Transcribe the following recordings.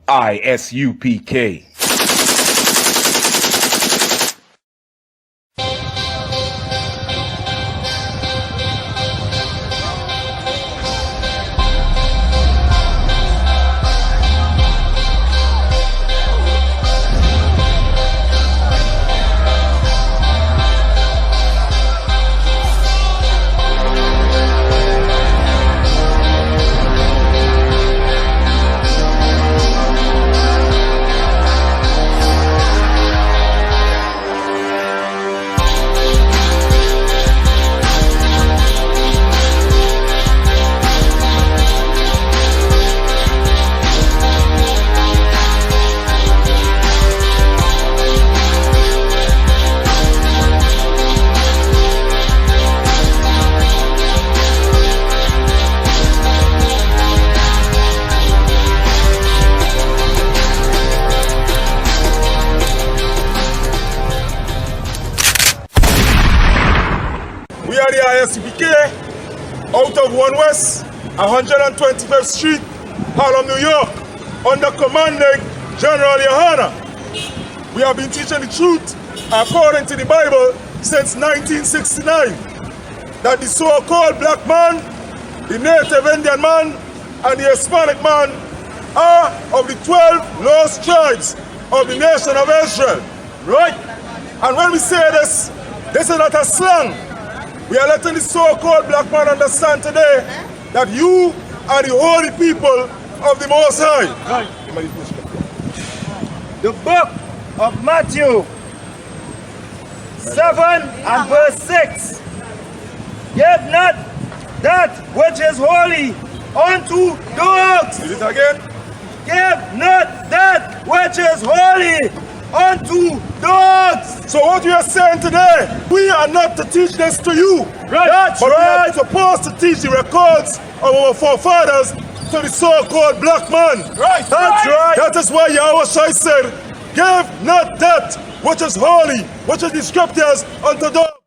ISUPK. We are the ISUPK out of 1 West, 125th Street, Harlem, New York, under commanding General Yohana. We have been teaching the truth according to the Bible since 1969, that the so-called black man, the native Indian man, and the Hispanic man are of the 12 lost tribes of the nation of Israel, right? And when we say this is not a slang. We are letting the so-called black man understand today that you are the holy people of the Most High. Right. The book of Matthew 7 and verse 6. Give not that which is holy unto dogs. Read it again. Give not that which is holy unto dogs. So what we are saying today, we are not to teach this to you. Right. That's but right. we are supposed to teach the records of our forefathers to the so-called black man. Right. That's right. That is why Yahweh Shai said, give not that which is holy, which is the scriptures, unto dogs.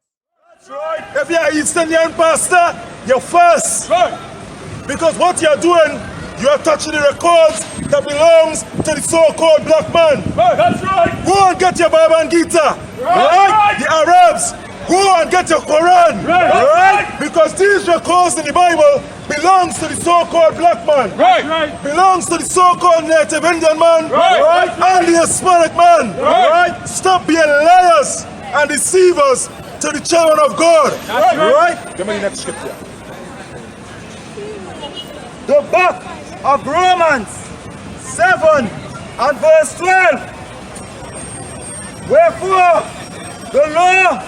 That's right. If you are East Indian pastor, you're first. Right. Because what you're doing, you are touching the records that belongs to the so-called black man. Right. That's right. Go and get your Bible and Gita. Right. The Arabs, go and get your Quran. Right. Because these records in the Bible belongs to the so-called black man. Right. Belongs to the so-called native Indian man. Right. And the Hispanic man. Right. Stop being liars and deceivers to the children of God. That's right. Give me the next scripture. The book of Romans 7 and verse 12. Wherefore the law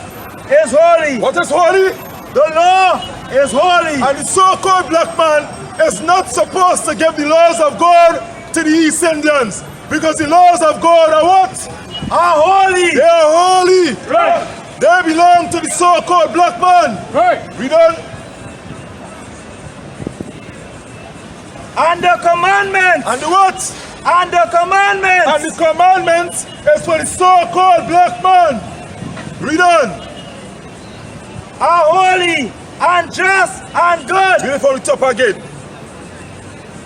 is holy. What is holy? The law is holy. And the so-called black man is not supposed to give the laws of God to the East Indians. Because the laws of God are what? Are holy. They are holy. Right. They belong to the so-called black man. Right. We don't. And the commandments. And the what? And the commandments. And the commandments is for the so-called black man. Read on. Are holy and just and good. Read it from the top again.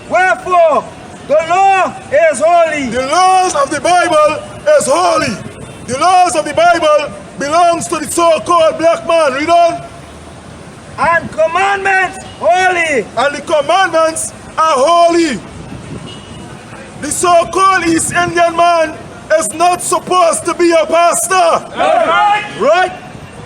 Wherefore the law is holy. The laws of the Bible is holy. The laws of the Bible belongs to the so-called black man. Read on. And commandments holy. And the commandments are holy. The so-called East Indian man is not supposed to be a pastor. Right?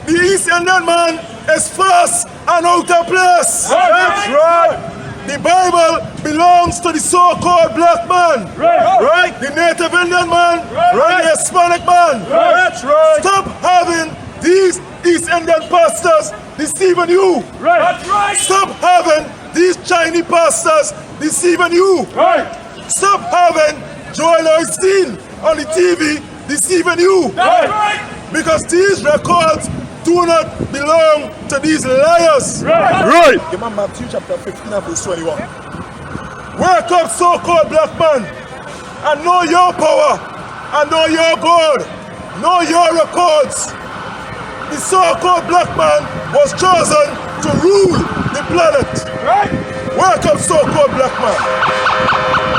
The East Indian man is first and out of place. That's right. The Bible belongs to the so-called black man. Right? The native Indian man. Right? The Hispanic man. That's right. Stop having these East Indian pastors deceiving you. That's right. Stop having these Chinese pastors deceiving you. Right. Stop having Joel Osteen on the TV deceiving you. That's right. Because these records do not belong to these liars. Right. Give me Matthew chapter 15 and verse 21. Wake up, so-called black man, and know your power, and know your God, know your records. The so-called black man was chosen to rule the planet. Right. Wake up, so-called black man,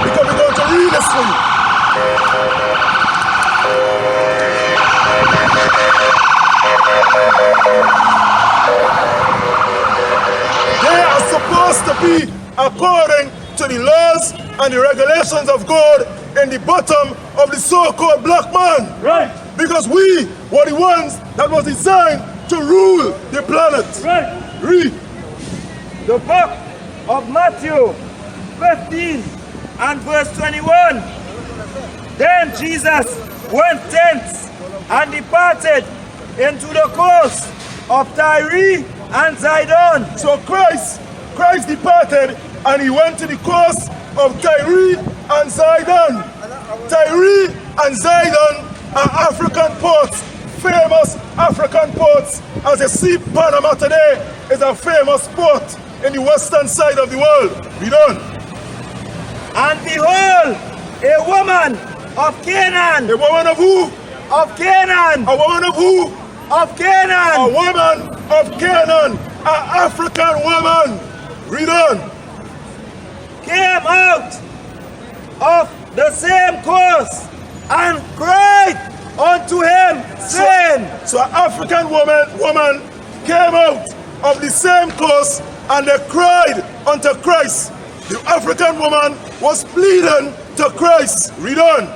because we're going to read this for you. and the regulations of God in the bottom of the so-called black man. Right. Because we were the ones that was designed to rule the planet. Right. Read. The book of Matthew 15 and verse 21. Then Jesus went thence and departed into the coast of Tyre and Sidon. So Christ departed and he went to the coast of Tyre and Sidon. Tyre and Sidon are African ports, famous African ports. As you see, Panama today is a famous port in the western side of the world. Read on. And behold, a woman of Canaan. A woman of who? Of Canaan. A woman of who? Of Canaan. A woman of Canaan. An African woman. Read on. Came out of the same coast and cried unto him, saying. So an African woman came out of the same coast and they cried unto Christ. The African woman was pleading to Christ. Read on.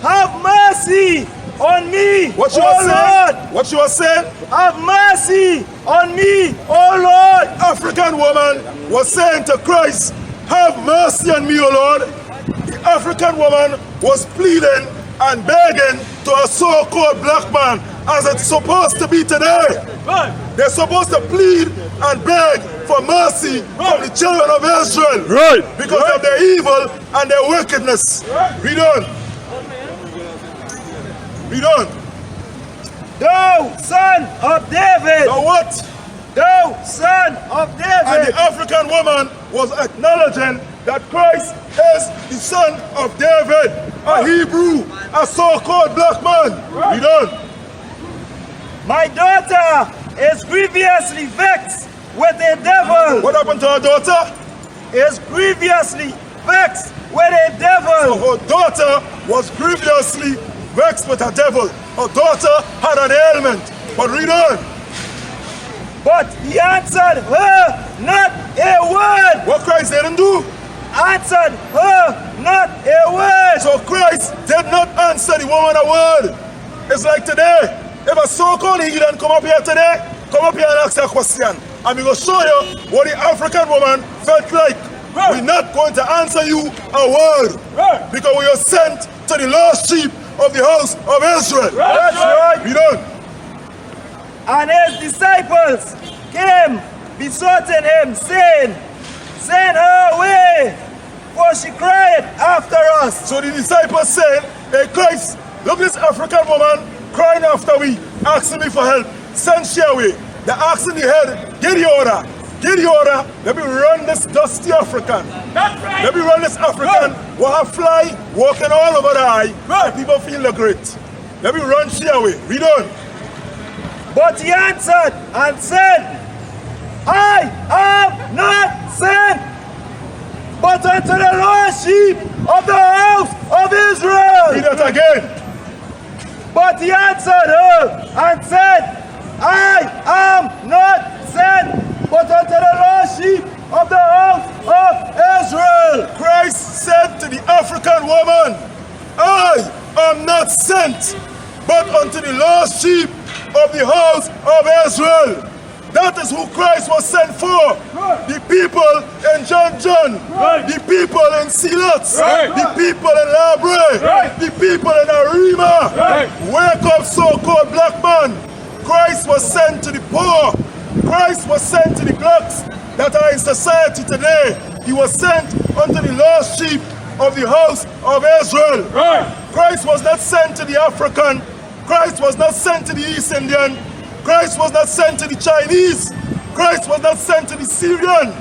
Have mercy on me, What she O was saying? Lord. What she was saying? Have mercy on me, O Lord. African woman was saying to Christ, have mercy on me, O Lord. The African woman was pleading and begging to a so-called black man, as it's supposed to be today. Right. They're supposed to plead and beg for mercy from the children of Israel. Right. Because of their evil and their wickedness. Read on. Read on. Thou son of David. Now what? Thou son of And David. the African woman was acknowledging that Christ is the son of David, a Hebrew, a so-called black man. Read on. My daughter is grievously vexed with a devil. What happened to her daughter? Is grievously vexed with a devil. Her daughter was grievously vexed with a devil. Her daughter had an ailment. But read on. But he answered her not a word. What Christ didn't do? Answered her not a word. So Christ did not answer the woman a word. It's like today. If a so-called heathen come up here today, come up here and ask a question. And we will show you what the African woman felt like. We're not going to answer you a word. Because we are sent to the lost sheep of the house of Israel. That's right. Read on. And his disciples came besoughting him, saying, send her away, for she cried after us. So the disciples said, hey Christ, look this African woman crying after we, asking me for help. Send she away. They're asking the head, get the order. Get the order. Let me run this dusty African. That's right. Let me run this African. We'll have fly walking all over the eye. And people feel the great. Let me run she away. Read on. But he answered and said, I am not sent, but unto the lost sheep of the house of Israel. Read that again. But he answered her and said, I am not sent, but unto the lost sheep of the house of Israel. Christ said to the African woman, I am not sent, but unto the lost sheep of the house of Israel. That is who Christ was sent for. The people in John, the people in Silots, the people in Labre, the people in Arima. Wake up, so-called black man. Christ was sent to the poor. Christ was sent to the blacks that are in society today. He was sent unto the lost sheep of the house of Israel. Christ was not sent to the African. Christ was not sent to the East Indian. Christ was not sent to the Chinese. Christ was not sent to the Syrian.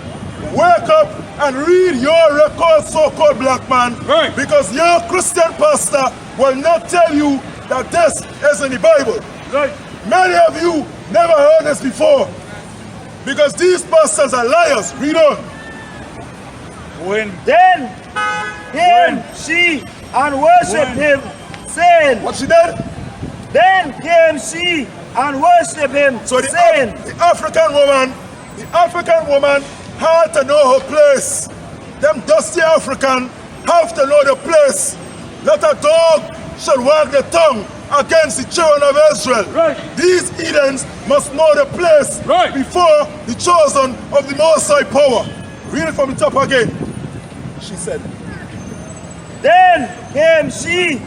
Wake up and read your record, so-called black man, because your Christian pastor will not tell you that this is in the Bible. Many of you never heard this before, because these pastors are liars. Read on. Then came she and worshipped him, saying, What she did? Then came she and worshipped him, So the saying, African woman had to know her place. them dusty African have to know the place. Not a dog shall wag the tongue against the children of Israel. Right. These heathens must know the place Right. before the chosen of the Most High power. Read it from the top again. She said. Then came she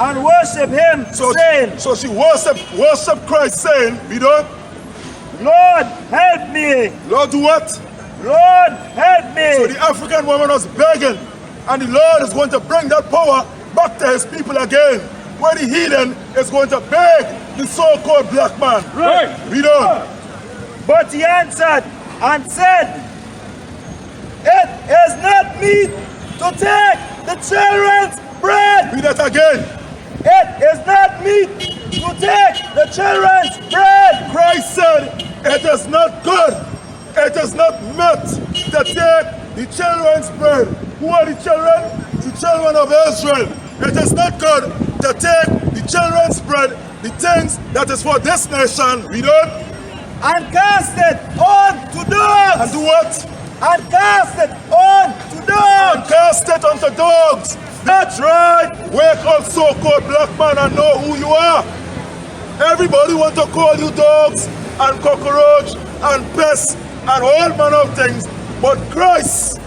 and worshipped him, saying, So she worshiped Christ, saying, we don't. Lord, help me. Lord, do what? Lord, help me. So the African woman was begging, and the Lord is going to bring that power back to his people again. Where the heathen is going to beg the so-called black man. Right. Read on. But he answered and said, it is not meet to take the children's bread. Read that again. It is not meet to take the children's bread. Christ said, it is not good. It is not meant to take the children's bread. Who are the children? The children of Israel. It is not good to take the children's bread, the things that is for this nation. Read on. And cast it on to dogs. And do what? And cast it on to And dogs. cast it unto dogs. That's right. Wake up, so-called black man, and know who you are. Everybody want to call you dogs and cockroach and pests and all manner of things. But Christ,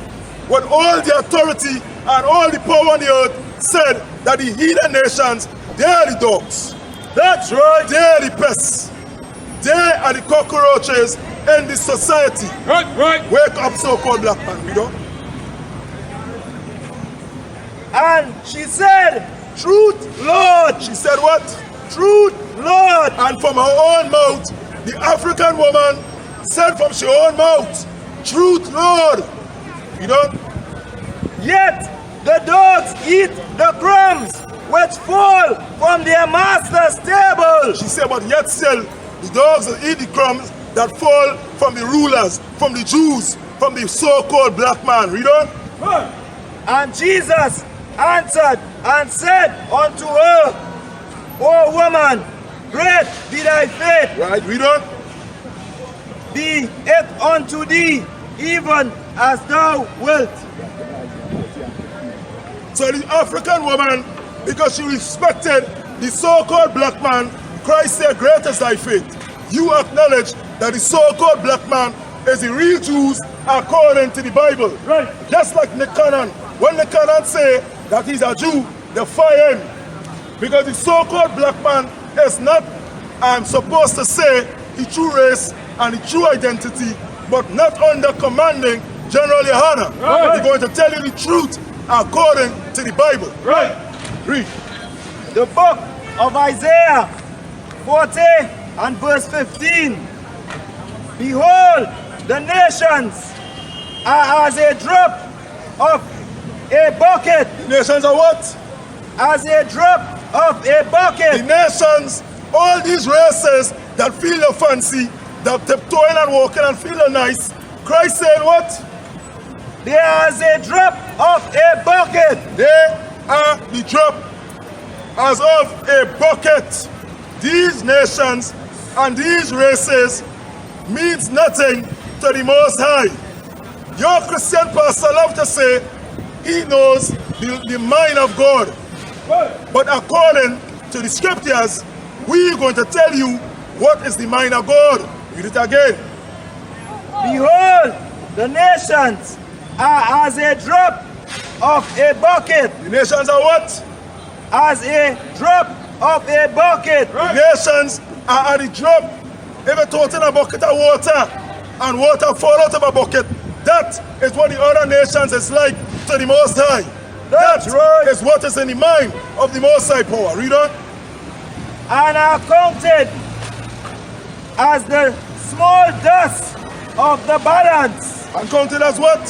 with all the authority and all the power on the earth, said that the heathen nations, they are the dogs. That's right. They are the pests. They are the cockroaches in this society. Right. Wake up, so-called black man, you know? And she said, Truth, Lord. She said what? Truth, Lord. And from her own mouth, the African woman said from her own mouth, Truth, Lord. You know? Yet the dogs eat the crumbs which fall from their master's table. She said, but yet still, the dogs will eat the crumbs that fall from the rulers, from the Jews, from the so-called black man. Read on. And Jesus answered and said unto her, O woman, great be thy faith. Right, read on. Be it unto thee, even as thou wilt. So the African woman, because she respected the so-called black man, Christ said, great is thy faith. You acknowledge that the so-called black man is the real Jews according to the Bible. Right. Just like Nick Cannon. When Nick Cannon say that he's a Jew, they fire him. Because the so-called black man is not supposed to say the true race and the true identity, but not under commanding General Yohana. Right. He's going to tell you the truth according to the Bible. Right. Read. The book of Isaiah 40 and verse 15. Behold, the nations are as a drop of a bucket. The nations are what? As a drop of a The bucket. nations, all these races that feel the fancy, that tiptoeing and walking and feel nice. Christ said what? They are as a drop of a bucket. They are the drop as of a bucket. These nations and these races means nothing to the Most High. Your Christian pastor love to say he knows the mind of God. But according to the scriptures, we're going to tell you what is the mind of God. Read it again. Behold, the nations are as a drop of a bucket. The nations are what? As a drop of a bucket. The nations are at the drop. If you throw in a bucket of water and water fall out of a bucket, that is what the other nations is like to the Most High. That's right. Is what is in the mind of the Most High power. Read on. And are counted as the small dust of the balance. And counted as what?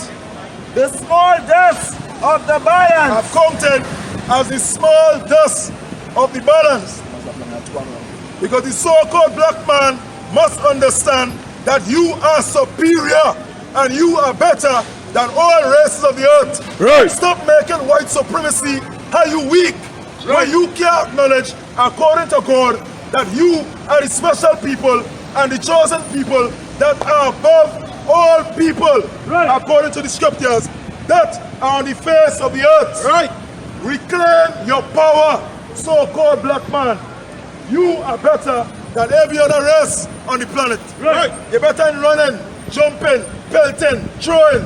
The small dust of the I've balance. counted as the small dust of the balance. Because the so-called black man must understand that you are superior and you are better than all races of the earth. Right. Stop making white supremacy how you weak. When you can't acknowledge, according to God, that you are the special people and the chosen people that are above all people. Right. According to the scriptures, that are on the face of the earth. Right. Reclaim your power, so-called black man. You are better than every other race on the planet. Right. You're better in running, jumping, pelting, throwing.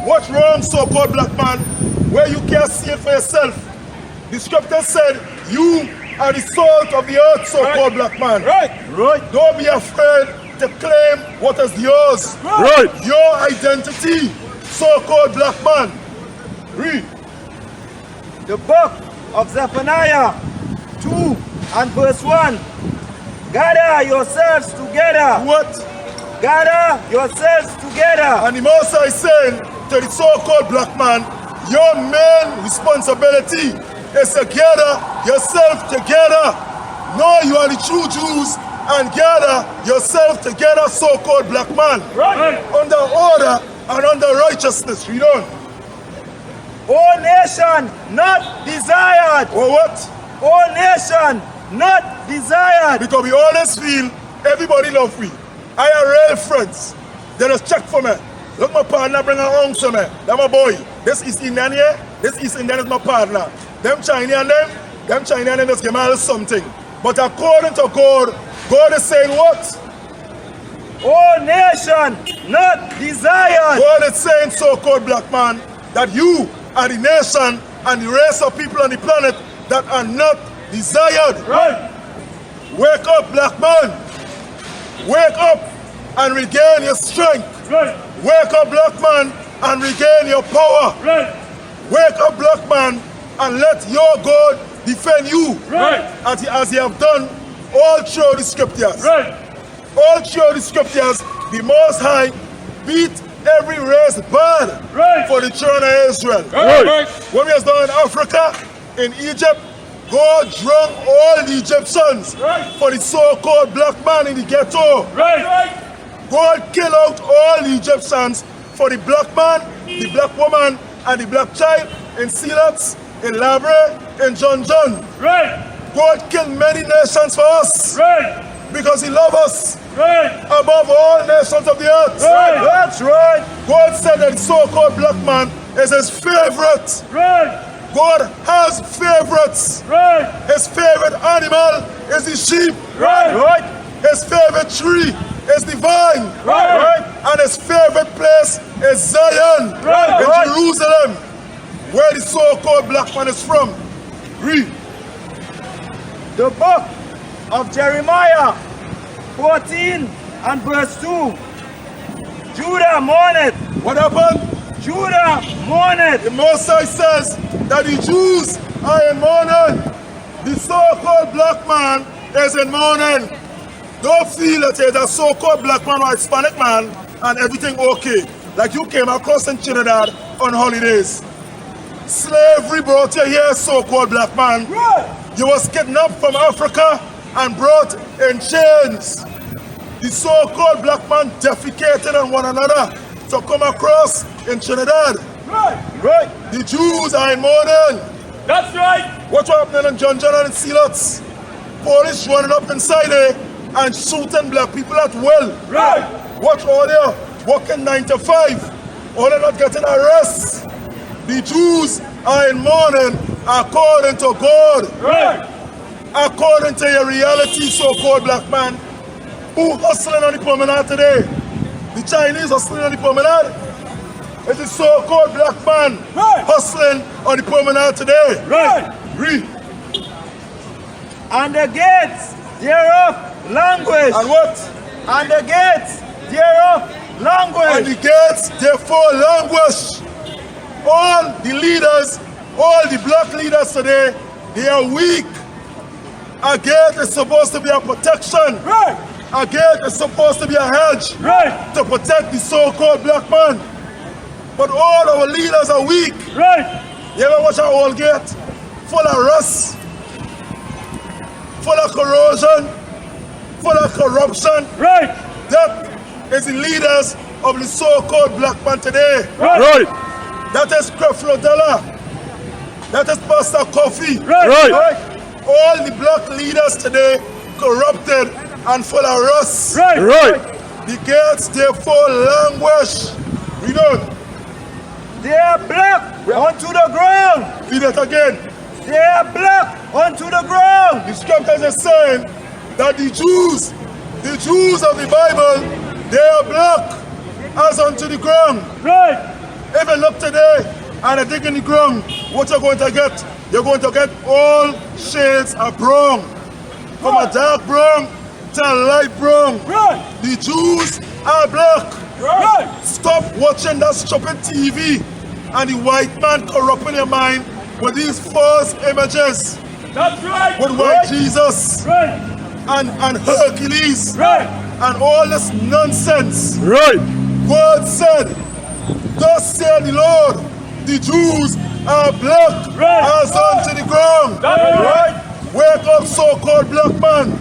What's wrong, so-called black man, where you can't see it for yourself? The scripture said, you are the salt of the earth, so-called black man. Right. Don't be afraid to claim what is yours. Right. Your identity, so-called black man. Read. The book of Zephaniah 2 and verse 1. Gather yourselves together. What? Gather yourselves together. And the Most High is saying to the so-called black man, your main responsibility is to gather yourself together. Know you are the true Jews and gather yourself together, so-called black man. Right. Under order and under righteousness. Read on. O nation not desired. Or what? O nation not desired. Because we always feel everybody love me. I are real friends. They just check for me. Look, my partner bring her home to me. That's my boy. This is Indian here. This is Indian is my partner. Them Chinese and them Chinese and them just give me a little something. But according to God, God is saying what? O nation not desired. God is saying, so-called black man, that you are the nation and the race of people on the planet that are not desired. Right. Wake up, black man. Wake up and regain your strength. Right. Wake up, black man, and regain your power. Right. Wake up, black man, and let your God defend you. Right. As he have done all through the scriptures. Right. All through the scriptures, the Most High beat every race bad Right. for the children of Israel. Right. When we was down in Africa, in Egypt, God drunk all the Egyptians Right. for the so-called black man in the ghetto. Right. God killed out all the Egyptians for the black man, the black woman, and the black child in Silots, in Labre, in John. Right. God killed many nations for us Right. because He loves us Right. above all nations of the earth. Right. That's right. God said that the so-called black man is His favorite. Right. God has favorites. Right. His favorite animal is the sheep. Right. His favorite tree is the vine. Right. And his favorite place is Zion. Right. In Right. Jerusalem, where the so-called black man is from. Read. The book of Jeremiah 14 and verse 2. Judah mourneth. What happened? Judah mourneth. The Most High says that the Jews are in mourning. The so-called black man is in mourning. Don't feel that there's a so-called black man or Hispanic man and everything okay. Like you came across in Trinidad on holidays. Slavery brought you here, so-called black man. Right. You was kidnapped from Africa and brought in chains. The so-called black man defecated on one another to come across in Trinidad. Right. The Jews are in mourning. That's right. What's happening in John and Silots? Police running up inside there and shooting black people at will. Right. Watch all there, working 9 to 5. All are not getting arrested. The Jews are in mourning according to God. Right. According to your reality, so-called black man. Who hustling on the promenade today? The Chinese hustling on the promenade? It is so-called black man Right. hustling on the promenade today. Right. Read. And the gates thereof language. And what? And the gates thereof And language. the gates, therefore, languish. All the leaders, all the black leaders today, they are weak. A gate is supposed to be a protection. Right. A gate is supposed to be a hedge Right. to protect the so-called black man. But all our leaders are weak. Right. You ever watch our old gate? Full of rust, full of corrosion, full of corruption. Right. That is the leaders of the so-called black man today. Right. That is Creflo Dollar. That is Pastor Coffee. Right. All the black leaders today corrupted and full of rust. Right. The gates therefore languish. Read on. They are black onto the ground. Read it again. They are black onto the ground. The scriptures are saying that the Jews of the Bible, they are black as unto the ground. Right. If you look today and you dig in the ground, what you're going to get? You're going to get all shades of brown. From a dark brown to a light brown. Right. The Jews are black. Right. Stop watching that stupid TV and the white man corrupting your mind with these false images. That's right. With white Jesus Right. and Hercules Right. and all this nonsense. Right. God said, thus said the Lord, the Jews are black Right. as unto the ground. That's right. Wake up, so-called black man.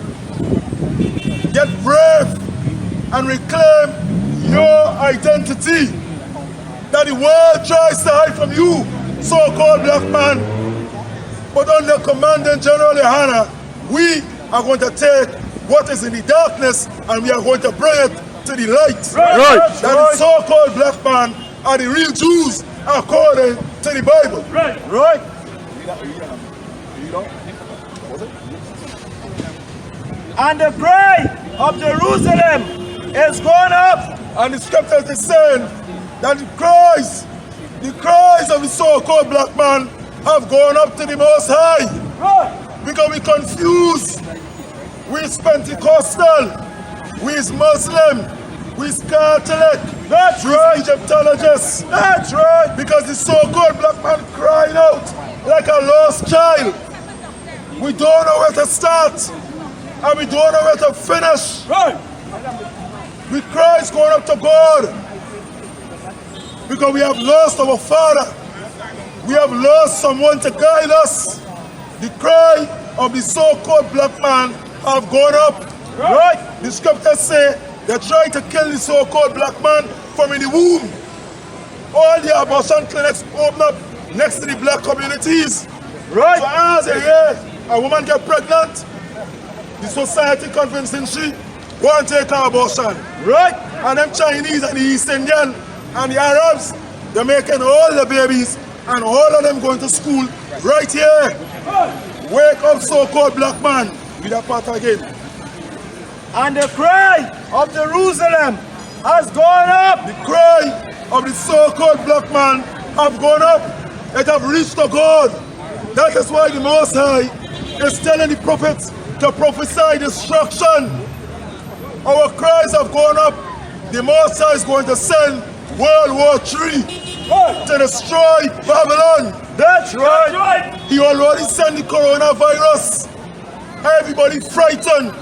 Get brave and reclaim your identity that the world tries to hide from you, so-called black man. But under Commanding General Yohana, we are going to take what is in the darkness and we are going to bring it to the light. Right. That the so-called black man are the real Jews according to the Bible. Right. Right. And the cry of Jerusalem is going up. And the scriptures is saying that the cries of the so-called black man have gone up to the Most High. Right. Because we confused. We's Pentecostal, we's Muslim, we's Catholic. That's right. Egyptologists. That's right. Because the so-called black man crying out like a lost child. We don't know where to start and we don't know where to finish. Right. We cries going up to God because we have lost our Father. We have lost someone to guide us. The cry of the so-called black man have gone up. Right. The scriptures say they try to kill the so-called black man from in the womb. All the abortion clinics open up next to the black communities. Right. So as a year, a woman get pregnant, the society convincing she go and take her abortion. Right. And them Chinese and the East Indian and the Arabs, they're making all the babies and all of them going to school right here. Wake up, so-called black man. Read that part again. And the cry of Jerusalem has gone up. The cry of the so-called black man have gone up. It have reached to God. That is why the Most High is telling the prophets to prophesy destruction. Our cries have gone up. The Most High is going to send World War III to destroy Babylon. That's right. He already sent the coronavirus. Everybody frightened.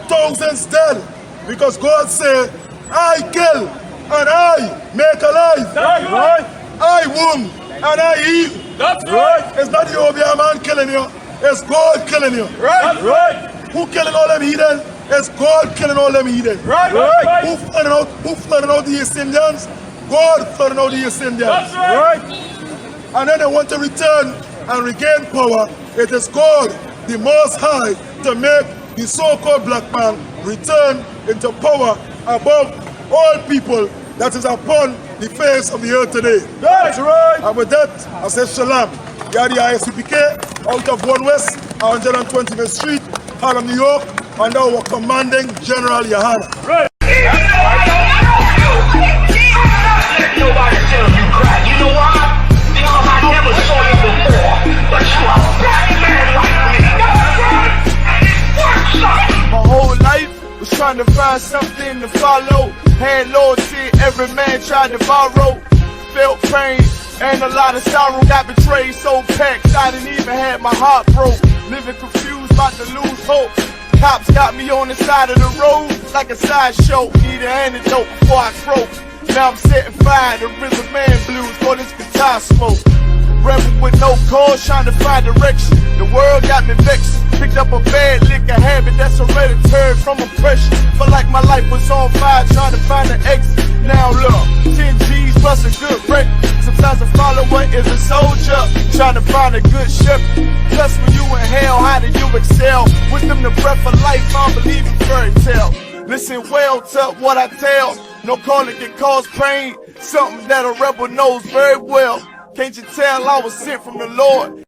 Thousands dead. Because God said, I kill and I make alive. That's right. I wound and I heal. That's right. It's not the Obeah man killing you. It's God killing you. Right. Right. Who killing all them heathen? It's God killing all them heathen. Right. Right. Who flooding out the East Indians? God flooding out the East Indians. That's right. And then they want to return and regain power. It is God, the Most High, to make the so-called black man return into power above all people that is upon the face of the earth today. That's right. And with that, I say shalom. We are the ISUPK out of 1 West, 125th Street, Harlem, New York, under our commanding General Yohana. Right. Nobody tell you cry. You know why? Because I never saw you before. But you are a black man like me. And it works up. My whole life was trying to find something to follow. Had loyalty, every man tried to borrow. Felt pain and a lot of sorrow. Got betrayed, so packed, I didn't even have my heart broke. Living confused, about to lose hope. Cops got me on the side of the road like a sideshow. Need an antidote before I croak. Now I'm setting fire to rhythm man blues for this guitar smoke. Rebel with no cause, trying to find direction. The world got me vexed. Picked up a bad liquor habit that's hereditary from oppression. Felt like my life was on fire, trying to find an exit. Now look, 10 G's plus a good wreck. Sometimes a follower is a soldier, trying to find a good shepherd. Plus when you in hell, how do you excel? Wisdom the breath of life, I don't believe in fairy tale. Listen well to what I tell. No calling can cause pain, something that a rebel knows very well. Can't you tell I was sent from the Lord?